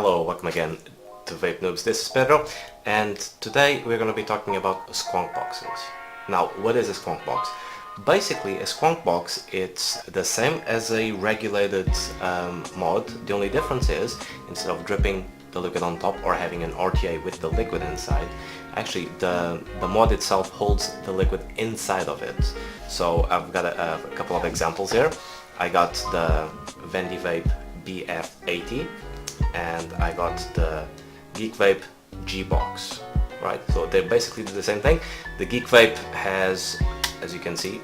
Hello, welcome again to Vape Noobs. This is Pedro, and today we're going to be talking about Squonk boxes. Now, what is a Squonk box? Basically, a Squonk box, it's the same as a regulated mod. The only difference is, instead of dripping the liquid on top or having an RTA with the liquid inside, actually the mod itself holds the liquid inside of it. So I've got a couple of examples here. I got the Vandy Vape BF80 and I got the GeekVape GBOX, right? So they basically do the same thing. The GeekVape has, as you can see,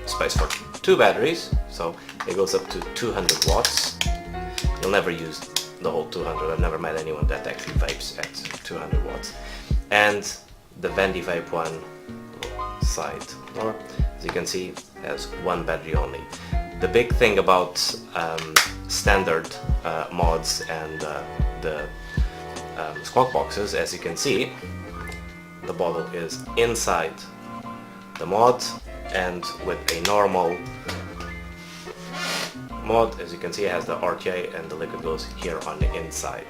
space for 2 batteries, so it goes up to 200 watts. You'll never use the whole 200. I've never met anyone that actually vapes at 200 watts. And the Vandy Vape one side, or as you can see, has 1 battery only. The big thing about standard mods and the Squonk boxes, as you can see, the bottle is inside the mod, and with a normal mod, as you can see, it has the RTA and the liquid goes here on the inside.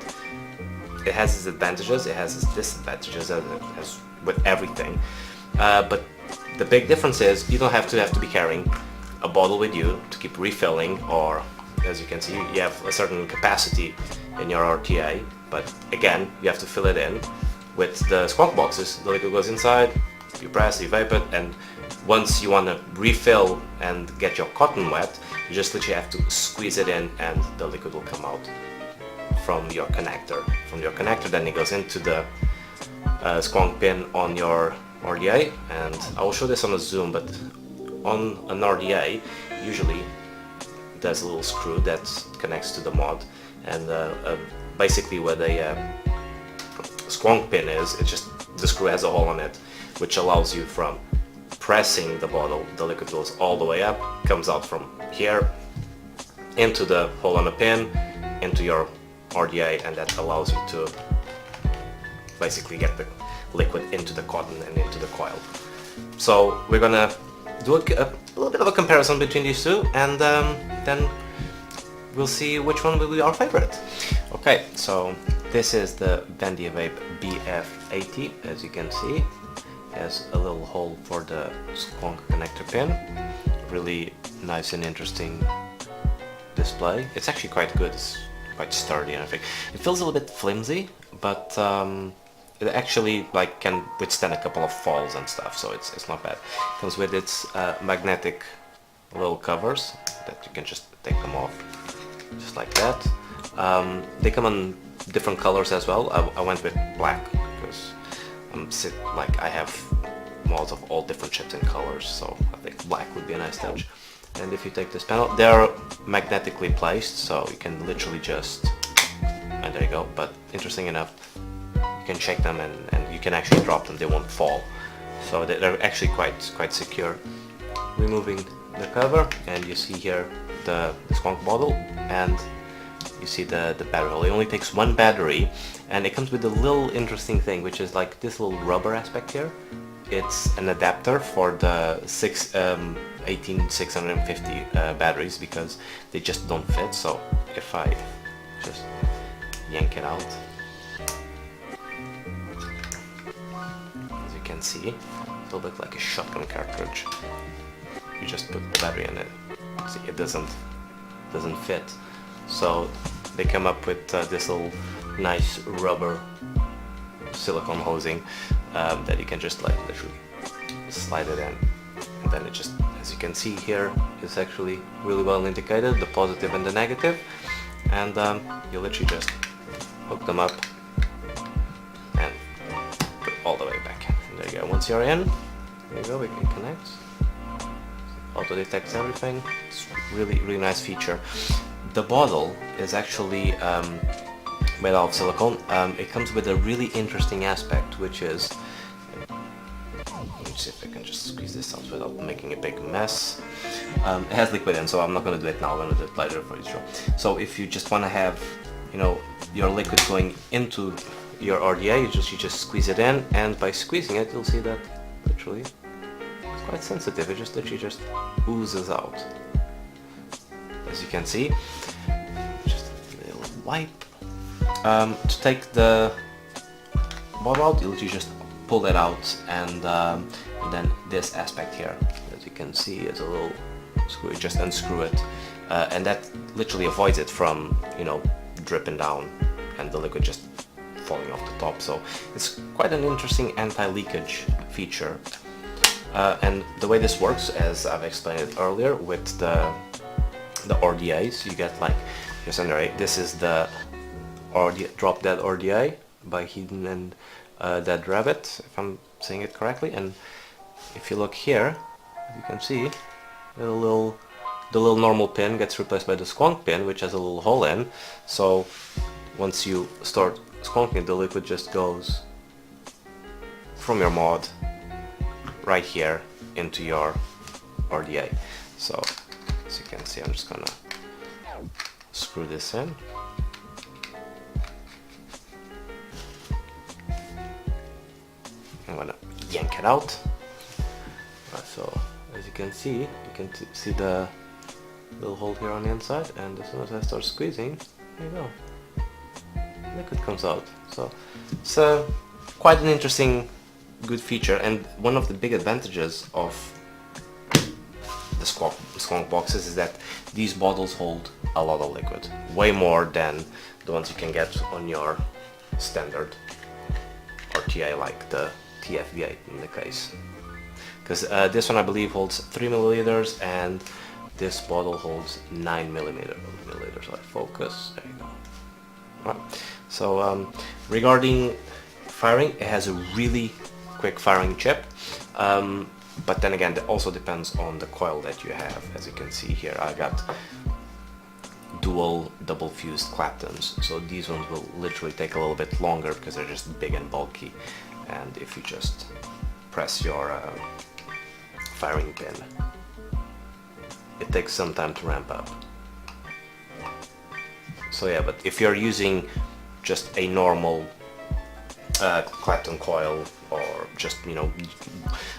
It has its advantages, it has its disadvantages, as with everything, but the big difference is you don't have to be carrying a bottle with you to keep refilling, or as you can see, you have a certain capacity in your RTA, but again, you have to fill it in. With the Squonk boxes, the liquid goes inside, you press, you vape it, and once you want to refill and get your cotton wet, you just literally have to squeeze it in and the liquid will come out from your connector. From your connector, then it goes into the Squonk pin on your RDA, and I will show this on a zoom, but on an RDA, usually there's a little screw that connects to the mod, and basically where the Squonk pin is, it's just the screw has a hole on it, which allows you from pressing the bottle, the liquid goes all the way up, comes out from here into the hole on the pin, into your RDA, and that allows you to basically get the liquid into the cotton and into the coil. So we're gonna do a little bit of a comparison between these two, and then we'll see which one will be our favorite. Okay, so this is the Vandy Vape BF80. As you can see, it has a little hole for the Squonk connector pin. Really nice and interesting display. It's actually quite good. It's quite sturdy and everything. It feels a little bit flimsy, but it actually can withstand a couple of falls and stuff, so it's not bad. It comes with its magnetic little covers that you can just take them off, just like that. They come in different colors as well. I went with black because I have mods of all different shapes and colors, so I think black would be a nice touch. And if you take this panel, they're magnetically placed, so you can literally just, and there you go. But interesting enough, you can shake them and you can actually drop them, they won't fall. So they're actually quite secure. Removing the cover, and you see here the Squonk bottle, and you see the battery hole. It only takes 1 battery, and it comes with a little interesting thing, which is like this little rubber aspect here. It's an adapter for the 18650 batteries, because they just don't fit. So if I just yank it out, as you can see, it's a little bit like a shotgun cartridge. You just put the battery in it. See, it doesn't fit. So they come up with this little nice rubber silicone hosing that you can just literally slide it in, and then it just, as you can see here, is actually really well indicated, the positive and the negative, and you literally just hook them up and put it all the way back in. And there you go. Once you're in, there you go, it connects. Auto detects everything. It's really nice feature. The bottle is actually made out of silicone. It comes with a really interesting aspect, which is, let me see if I can just squeeze this out without making a big mess. It has liquid in, so I'm not going to do it now. I'm going to do it later for you. So if you just want to have, your liquid going into your RDA, you just squeeze it in, and by squeezing it, you'll see that literally it's quite sensitive. It just literally just oozes out. As you can see, just a little wipe, To take the bottle out, you literally just pull that out, and then this aspect here, as you can see, is a little screw. You just unscrew it, and that literally avoids it from, you know, dripping down and the liquid just falling off the top. So it's quite an interesting anti-leakage feature. And the way this works, as I've explained it earlier, with the RDAs, you get like just under. This is the Drop Dead RDA by Hidden and Dead Rabbit, if I'm saying it correctly. And if you look here, you can see the little normal pin gets replaced by the Squonk pin, which has a little hole in. So once you start squonking, the liquid just goes from your mod right here into your RDA. So as you can see, I'm just gonna screw this in. I'm gonna yank it out. So as you can see the little hole here on the inside, and as soon as I start squeezing, there you go, liquid comes out. So it's quite an interesting, good feature, and one of the big advantages of the Squonk boxes is that these bottles hold a lot of liquid, way more than the ones you can get on your standard RTA, like the TF-V8 in the case. Because this one I believe holds 3 milliliters, and this bottle holds 9 milliliters. Like focus, there you go. Right. So regarding firing, it has a really quick firing chip, but then again, that also depends on the coil that you have. As you can see here, I got dual double fused Claptons, so these ones will literally take a little bit longer because they're just big and bulky, and if you just press your firing pin, it takes some time to ramp up. So yeah, but if you're using just a normal Clapton coil, or just, you know,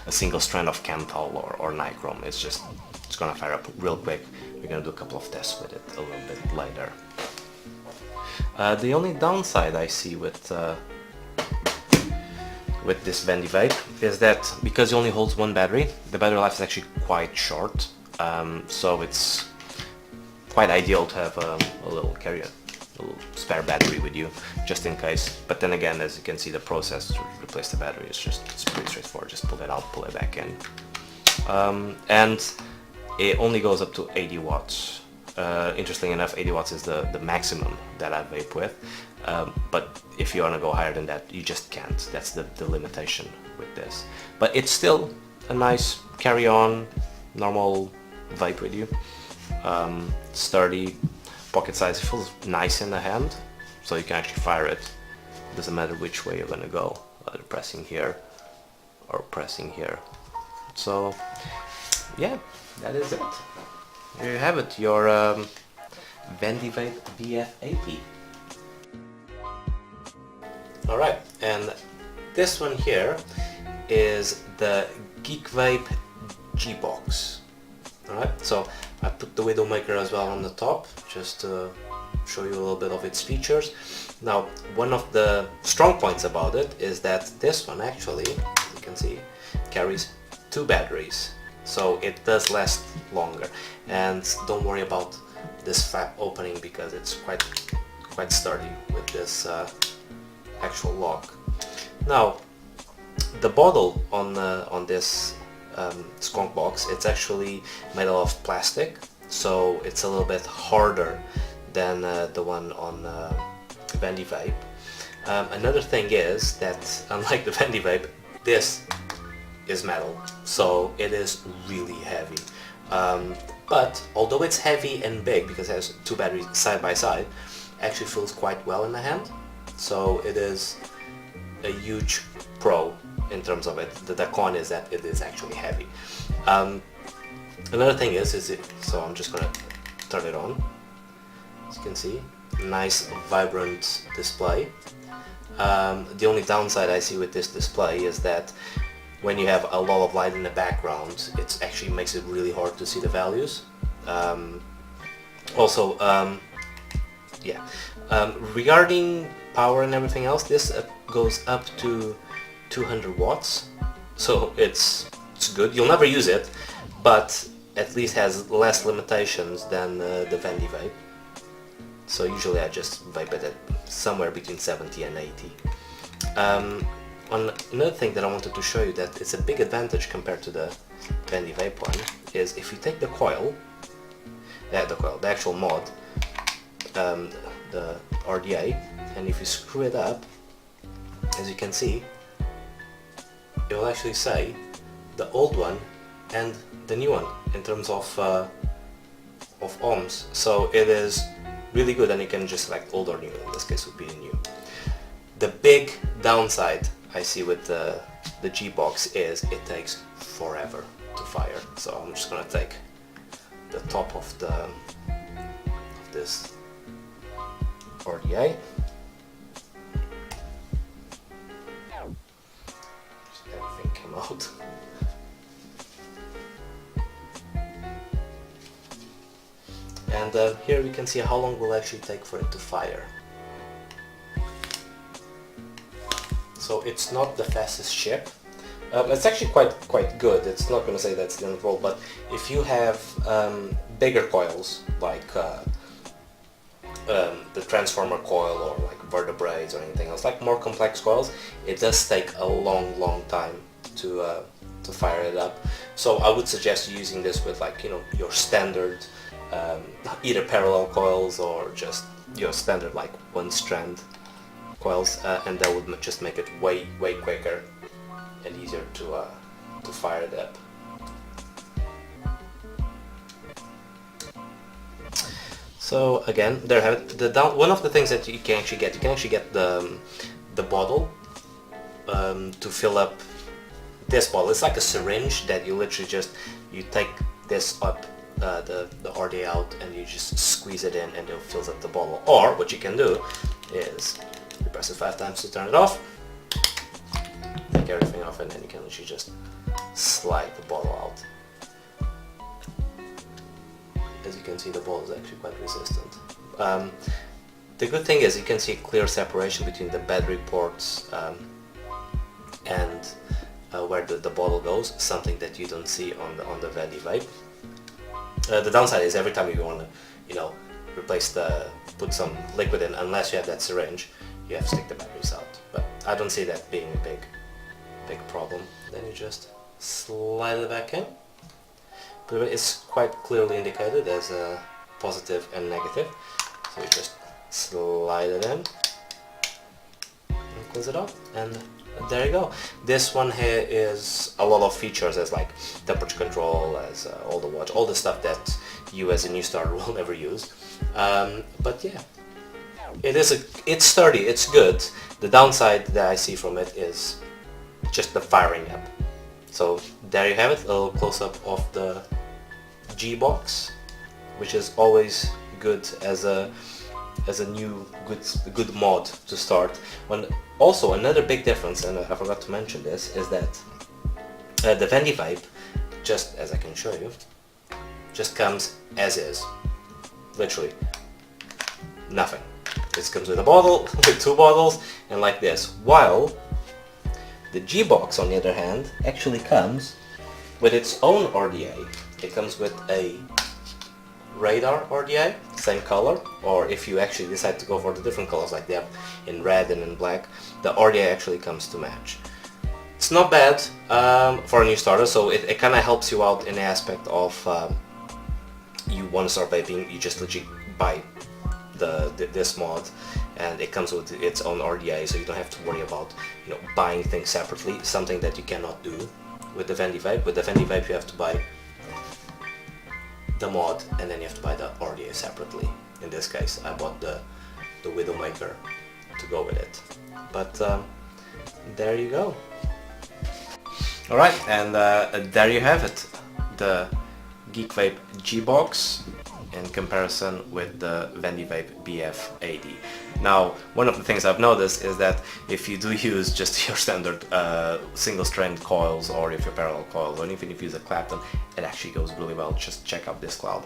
a single strand of Camtal or Nichrome, it's gonna fire up real quick. We're gonna do a couple of tests with it a little bit later. The only downside I see with this Vandy Vape is that because it only holds one battery, the battery life is actually quite short. So it's quite ideal to have a little spare battery with you, just in case. But then again, as you can see, the process to replace the battery is it's pretty straightforward. Just pull it out, pull it back in, and it only goes up to 80 watts. Interestingly enough, 80 watts is the maximum that I vape with, but if you want to go higher than that, you just can't. That's the limitation with this. But it's still a nice carry-on, normal vape with you. Sturdy, pocket size, feels nice in the hand, so you can actually fire it. Doesn't matter which way you're gonna go, whether pressing here or pressing here. So yeah, that is it. There you have it, your Vandy Vape BF80. Alright, and this one here is the GeekVape GBOX. Alright, so I put the Widowmaker as well on the top, just to show you a little bit of its features. Now, one of the strong points about it is that this one actually, as you can see, carries 2 batteries. So it does last longer. And don't worry about this flap opening, because it's quite sturdy with this actual lock. Now, the bottle on this Squonk box, it's actually made out of plastic, so it's a little bit harder than the one on Vandy Vape. Another thing is that, unlike the Vandy Vape, this is metal, so it is really heavy. But although it's heavy and big, because it has 2 batteries side by side, it actually feels quite well in the hand. So it is a huge pro in terms of it. The con is that it is actually heavy. Another thing is so I'm just gonna turn it on. As you can see, nice vibrant display. The only downside I see with this display is that when you have a lot of light in the background, it actually makes it really hard to see the values. Regarding power and everything else, this goes up to 200 watts, so it's good. You'll never use it, but at least has less limitations than the Vandy Vape. So usually I just vape it at somewhere between 70 and 80. Another thing that I wanted to show you that it's a big advantage compared to the Vandy Vape one is if you take the coil, the actual mod, the RDA, and if you screw it up, as you can see, it will actually say the old one and the new one in terms of ohms. So it is really good, and you can just select old or new. In this case would be new. The big downside I see with the GBOX is it takes forever to fire. So I'm just gonna take the top of this RDA. Just everything came out. And here we can see how long it will actually take for it to fire. So it's not the fastest chip. It's actually quite good. It's not going to say that's the end of the world, but if you have bigger coils like the transformer coil or like vertebrates or anything else, like more complex coils, it does take a long time to fire it up. So I would suggest using this with, like, you know, your standard either parallel coils or just your standard like one strand coils, and that would just make it way quicker and easier to fire it up. So again, there have one of the things that you can actually get the bottle to fill up this bottle. It's like a syringe that you literally you take this up the RDA out and you just squeeze it in and it fills up the bottle. Or what you can do is you press it 5 times to turn it off, take everything off, and then you can literally just slide the bottle out. As you can see, the bottle is actually quite resistant. The good thing is you can see a clear separation between the battery ports and where the bottle goes, something that you don't see on the Vandy Vape. The downside is every time you want to, you know, put some liquid in, unless you have that syringe, you have to stick the batteries out. But I don't see that being a big problem. Then you just slide it back in. But it's quite clearly indicated as a positive and negative. So you just slide it in and close it up, and there you go. This one here is a lot of features, as like temperature control, as all the watch, all the stuff that you as a new starter will never use. But yeah, it's sturdy, it's good. The downside that I see from it is just the firing up. So there you have it, a little close-up of the GBOX, which is always good as a new good mod to start. Also, another big difference, and I forgot to mention this, is that the Vandy Vape, just as I can show you, just comes as is, literally nothing. This comes with a bottle, with 2 bottles, and like this. While the GBOX, on the other hand, actually comes with its own RDA. It comes with a radar RDA, same color, or if you actually decide to go for the different colors like they have in red and in black, the RDA actually comes to match. It's not bad for a new starter, so it kind of helps you out in the aspect of you want to start vaping, you just legit buy this mod, and it comes with its own RDA, so you don't have to worry about, you know, buying things separately, something that you cannot do with the Vandy Vape. With the Vandy Vape you have to buy the mod, and then you have to buy the RDA separately. In this case I bought the Widowmaker to go with it. But there you go. Alright, and there you have it, the GeekVape GBOX in comparison with the Vandy Vape BF80. Now, one of the things I've noticed is that if you do use just your standard single strand coils, or if you're parallel coils, or even if you use a Clapton, it actually goes really well. Just check out this cloud.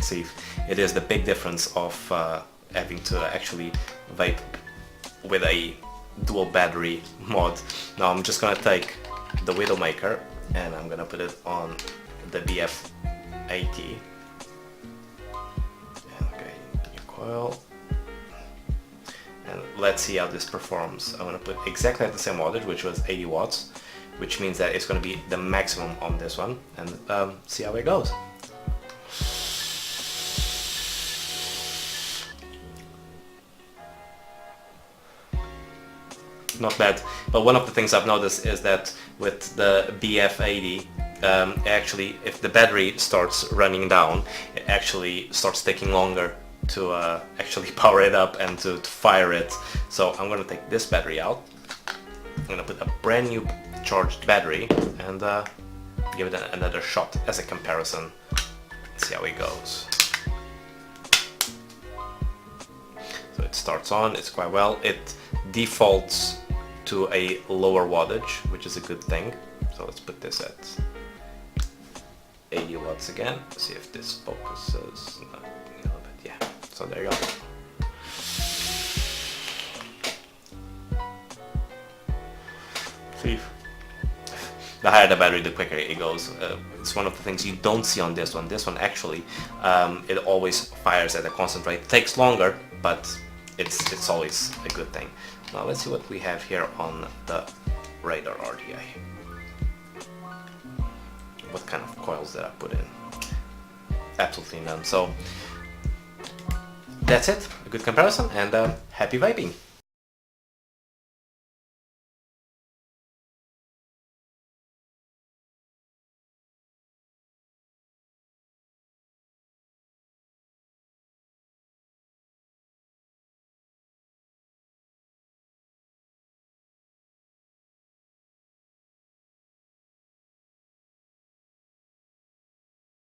see, it is the big difference of having to actually vape with a dual battery mod. Now I'm just gonna take the Widowmaker and I'm gonna put it on the BF80. Okay, new coil. And let's see how this performs. I'm gonna put exactly at the same wattage, which was 80 watts, which means that it's gonna be the maximum on this one, and see how it goes. Not bad, but one of the things I've noticed is that with the BF80, actually, if the battery starts running down, it actually starts taking longer to actually power it up and to fire it. So I'm gonna take this battery out. I'm gonna put a brand new charged battery and give it another shot as a comparison. See how it goes. So it starts on, it's quite well. It defaults to a lower wattage, which is a good thing. So let's put this at 80 watts again. See if this focuses. A little bit, yeah. So there you go. See, the higher the battery, the quicker it goes. It's one of the things you don't see on this one. This one actually, it always fires at a constant rate. It takes longer, but it's always a good thing. Now let's see what we have here on the Radar RDA. What kind of coils did I put in? Absolutely none. So that's it, a good comparison, and happy vaping!